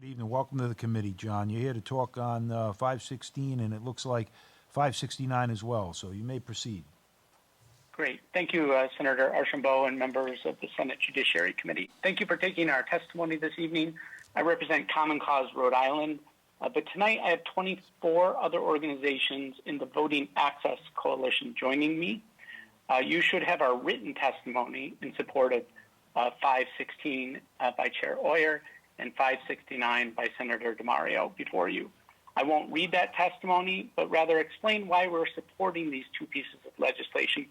Good evening. Welcome to the committee, John. You're here to talk on 516, and it looks like 569 as well, so you may proceed. Great. Thank you, Senator Archambault and members of the Senate Judiciary Committee. Thank you for taking our testimony this evening. I represent Common Cause Rhode Island, but tonight I have 24 other organizations in the Voting Access Coalition joining me. You should have our written testimony in support of 516 by Chair Oyer and 569 by Senator DeMario before you. I won't read that testimony, but rather explain why we're supporting these two pieces of legislation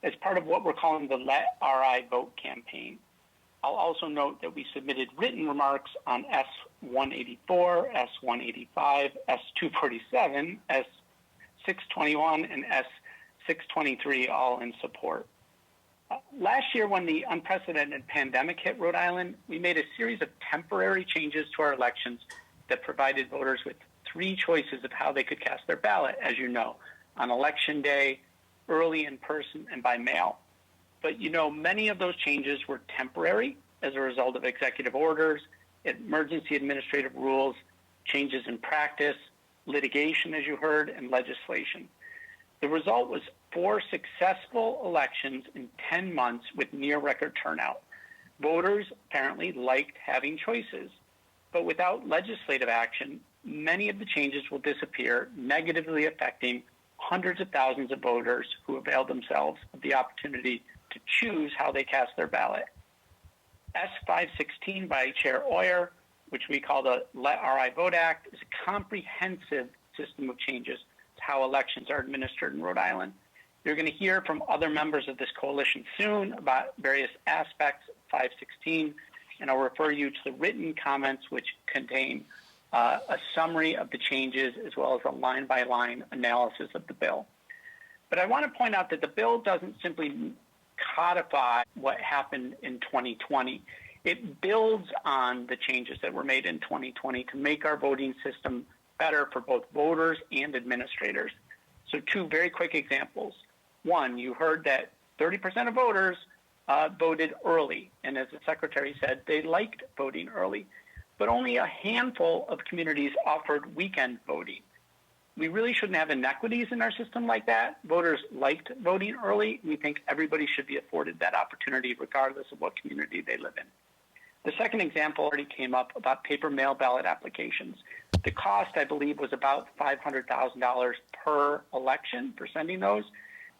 as part of what we're calling the Let RI Vote campaign. I'll also note that we submitted written remarks on S-184, S-185, S-247, S-621, and S-623, all in support. Last year, when the unprecedented pandemic hit Rhode Island, we made a series of temporary changes to our elections that provided voters with three choices of how they could cast their ballot, as you know, on Election Day, early in person, and by mail. But you know, many of those changes were temporary as a result of executive orders, emergency administrative rules, changes in practice, litigation, as you heard, and legislation. The result was 4 successful elections in 10 months with near record turnout. Voters apparently liked having choices, but without legislative action, many of the changes will disappear, negatively affecting hundreds of thousands of voters who availed themselves of the opportunity to choose how they cast their ballot. S-516 by Chair Oyer, which we call the Let RI Vote Act, is a comprehensive system of changes to how elections are administered in Rhode Island. You're going to hear from other members of this coalition soon about various aspects of 516, and I'll refer you to the written comments which contain a summary of the changes as well as a line-by-line analysis of the bill. But I want to point out that the bill doesn't simply codify what happened in 2020. It builds on the changes that were made in 2020 to make our voting system better for both voters and administrators. So 2 very quick examples. 1, you heard that 30% of voters voted early, and as the Secretary said, they liked voting early. But only a handful of communities offered weekend voting. We really shouldn't have inequities in our system like that. Voters liked voting early. We think everybody should be afforded that opportunity regardless of what community they live in. The second example already came up about paper mail ballot applications. The cost, I believe, was about $500,000 per election for sending those.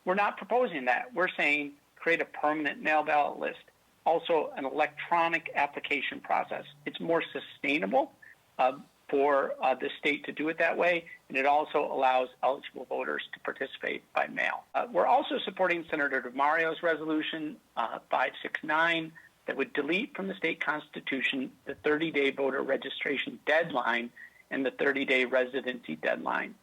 We're not proposing that. We're saying create a permanent mail ballot list. Also, an electronic application process. It's more sustainable for the state to do it that way, and it also allows eligible voters to participate by mail. We're also supporting Senator DeMario's resolution 569 that would delete from the state constitution the 30-day voter registration deadline and the 30-day residency deadline.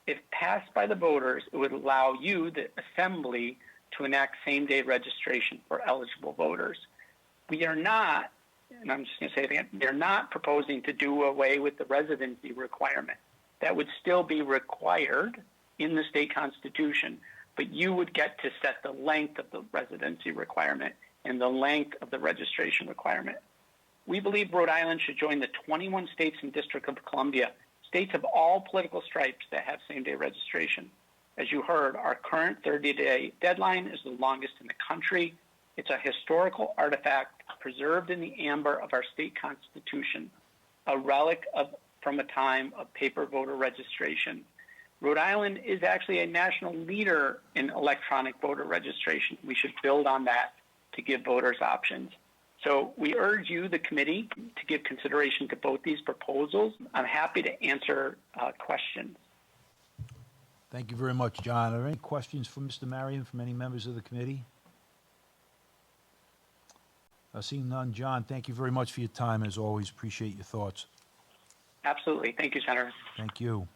If passed by the voters, it would allow you, the assembly, to enact same-day registration for eligible voters. We are not, and I'm just going to say it again, they're not proposing to do away with the residency requirement. That would still be required in the state constitution, but you would get to set the length of the residency requirement and the length of the registration requirement. We believe Rhode Island should join the 21 states and District of Columbia, states of all political stripes that have same-day registration. As you heard, our current 30-day deadline is the longest in the country. It's a historical artifact preserved in the amber of our state constitution, a relic from a time of paper voter registration. Rhode Island is actually a national leader in electronic voter registration. We should build on that to give voters options. So we urge you, the committee, to give consideration to both these proposals. I'm happy to answer questions. Thank you very much, John. Are there any questions for Mr. Marion from any members of the committee? Seeing none, John, thank you very much for your time. As always, appreciate your thoughts. Absolutely. Thank you, Senator. Thank you.